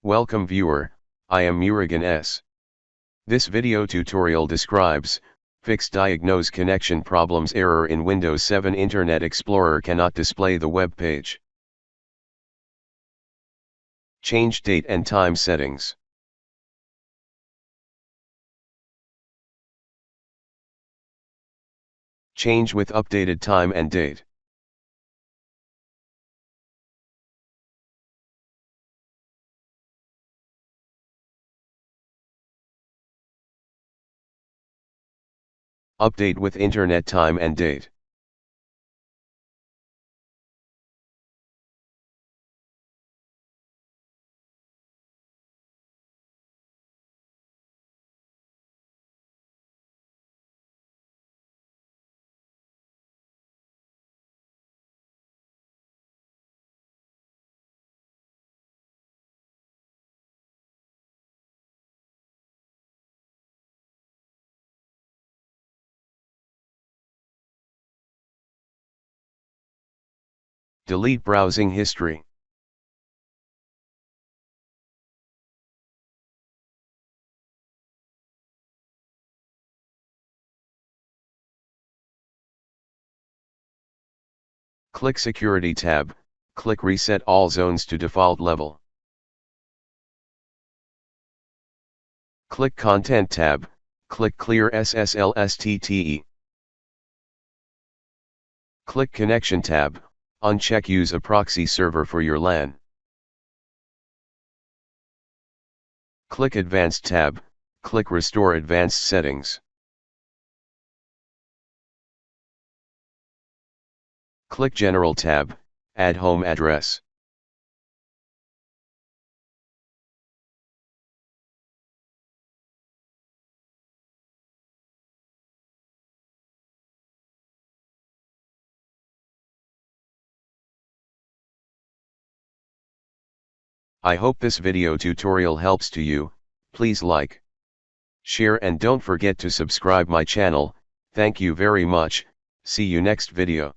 Welcome viewer, I am Murugan S. This video tutorial describes, fix Diagnose connection problems error in Windows 7 Internet Explorer cannot display the web page. Change date and time settings. Change with updated time and date. Update with internet time and date. Delete browsing history. Click Security tab, click Reset all zones to default level. Click Content tab, click Clear SSL/STTE. Click Connection tab, uncheck Use a proxy server for your LAN. Click Advanced tab, click Restore Advanced Settings. Click General tab, add home address. I hope this video tutorial helps to you. Please like, share and don't forget to subscribe my channel. Thank you very much. See you next video.